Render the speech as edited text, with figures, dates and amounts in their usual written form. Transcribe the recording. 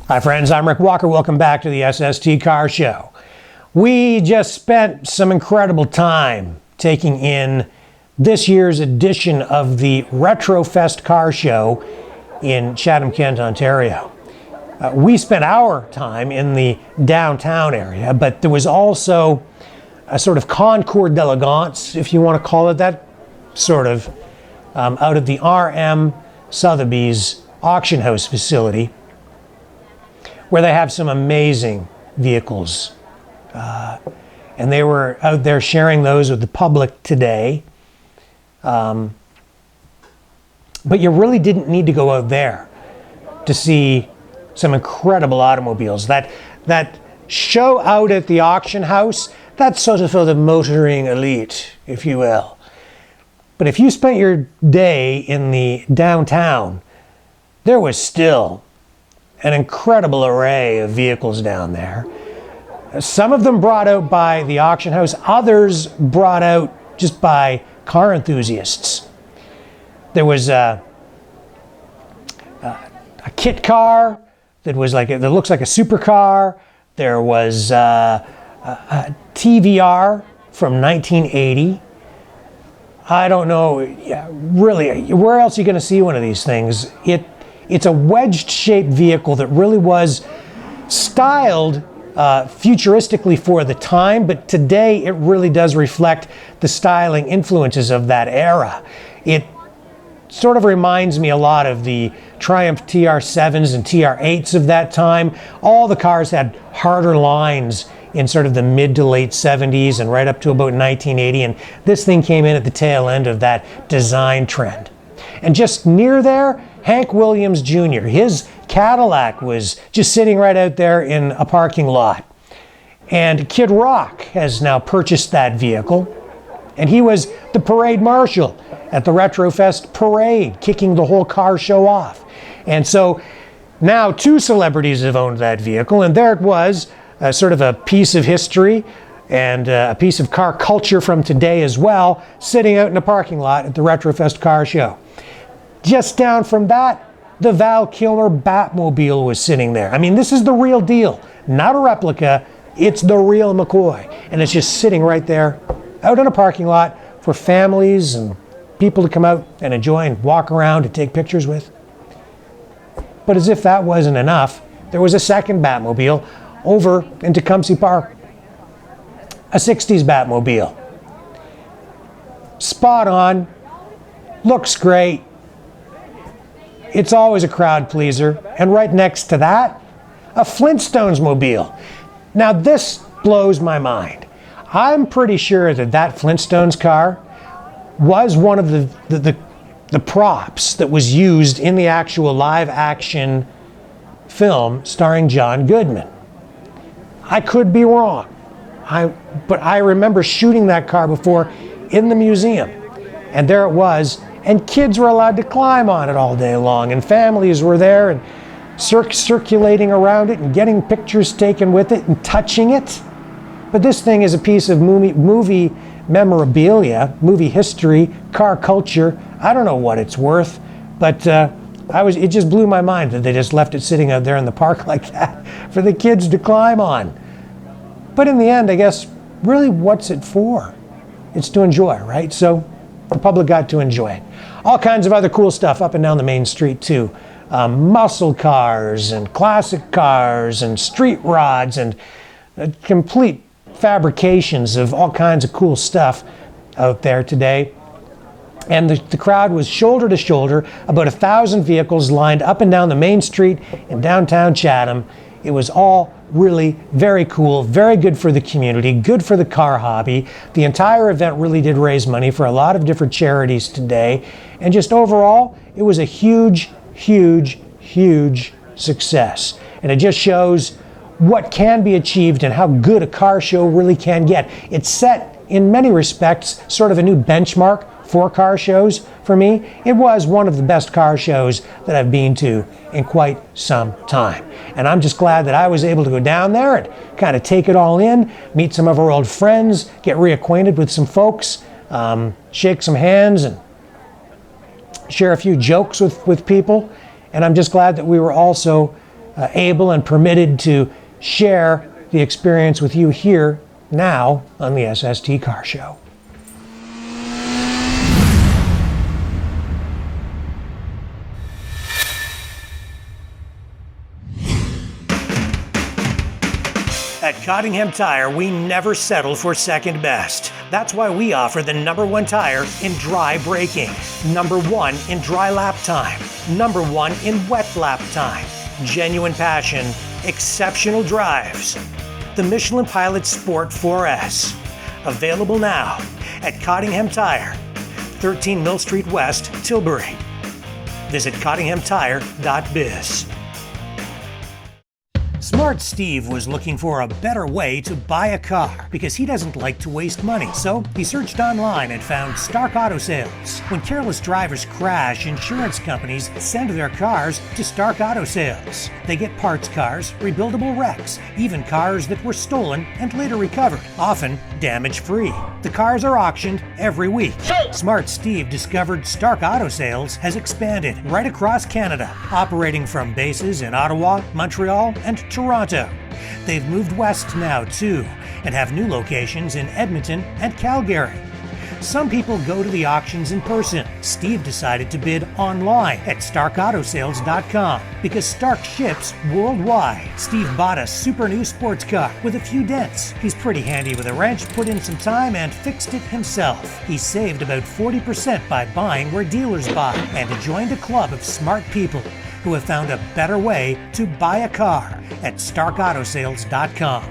Hi friends, I'm Rick Walker. Welcome back to the SST Car Show. We just spent some incredible time taking in this year's edition of the Retrofest Car Show in Chatham, Kent, Ontario. We spent our time in the downtown area, but there was also a sort of concours d'elegance, if you want to call it that, sort of, out of the RM Sotheby's auction house facility, where they have some amazing vehicles. And they were out there sharing those with the public today. But you really didn't need to go out there to see some incredible automobiles. That show out at the auction house, that's sort of for the motoring elite, if you will. But if you spent your day in the downtown, there was still an incredible array of vehicles down there. Some of them brought out by the auction house, others brought out just by car enthusiasts. There was a kit car that was that looks like a supercar. There was a TVR from 1980. I don't know, really, where else are you going to see one of these things? It's a wedged-shaped vehicle that really was styled futuristically for the time, but today it really does reflect the styling influences of that era. It sort of reminds me a lot of the Triumph TR7s and TR8s of that time. All the cars had harder lines in sort of the mid to late 70s and right up to about 1980, and this thing came in at the tail end of that design trend. And just near there, Hank Williams Jr., his Cadillac was just sitting right out there in a parking lot. And Kid Rock has now purchased that vehicle, and he was the parade marshal at the Retrofest parade, kicking the whole car show off. And so now two celebrities have owned that vehicle, and there it was, sort of a piece of history and a piece of car culture from today as well, sitting out in a parking lot at the Retrofest Car Show. Just down from that, the Val Kilmer Batmobile was sitting there. I mean, this is the real deal, not a replica. It's the real McCoy, and it's just sitting right there out in a parking lot for families and people to come out and enjoy and walk around and take pictures with. But as if that wasn't enough, there was a second Batmobile over in Tecumseh Park, a 60s Batmobile. Spot on, looks great. It's always a crowd pleaser. And right next to that, a Flintstones Mobile. Now this blows my mind. I'm pretty sure that Flintstones car was one of the props that was used in the actual live action film starring John Goodman. I could be wrong, but I remember shooting that car before in the museum, and there it was. And kids were allowed to climb on it all day long, and families were there and circulating around it and getting pictures taken with it and touching it. But this thing is a piece of movie memorabilia, movie history, car culture. I don't know what it's worth, but it just blew my mind that they just left it sitting out there in the park like that for the kids to climb on. But in the end, I guess, really, what's it for? It's to enjoy, right? So the public got to enjoy it. All kinds of other cool stuff up and down the main street too. Muscle cars and classic cars and street rods and complete fabrications of all kinds of cool stuff out there today. And the crowd was shoulder to shoulder, about 1,000 vehicles lined up and down the main street in downtown Chatham. It was all really very cool, very good for the community, good for the car hobby. The entire event really did raise money for a lot of different charities today. And just overall, it was a huge, huge, huge success. And it just shows what can be achieved and how good a car show really can get. It set, in many respects, sort of a new benchmark for car shows for me. It was one of the best car shows that I've been to in quite some time. And I'm just glad that I was able to go down there and kind of take it all in, meet some of our old friends, get reacquainted with some folks, shake some hands and share a few jokes with people. And I'm just glad that we were also able and permitted to share the experience with you here now on the SST Car Show. At Cottingham Tire, we never settle for second best. That's why we offer the #1 tire in dry braking, #1 in dry lap time, #1 in wet lap time, genuine passion, exceptional drives. The Michelin Pilot Sport 4S. Available now at Cottingham Tire, 13 Mill Street West, Tilbury. Visit cottinghamtire.biz. Smart Steve was looking for a better way to buy a car because he doesn't like to waste money, so he searched online and found Stark Auto Sales. When careless drivers crash, insurance companies send their cars to Stark Auto Sales. They get parts cars, rebuildable wrecks, even cars that were stolen and later recovered, often damage-free. The cars are auctioned every week. Smart Steve discovered Stark Auto Sales has expanded right across Canada, operating from bases in Ottawa, Montreal, and Toronto. They've moved west now too, and have new locations in Edmonton and Calgary. Some people go to the auctions in person. Steve decided to bid online at starkautosales.com because Stark ships worldwide. Steve bought a super new sports car with a few dents. He's pretty handy with a wrench, put in some time and fixed it himself. He saved about 40% by buying where dealers buy and joined a club of smart people who have found a better way to buy a car at starkautosales.com.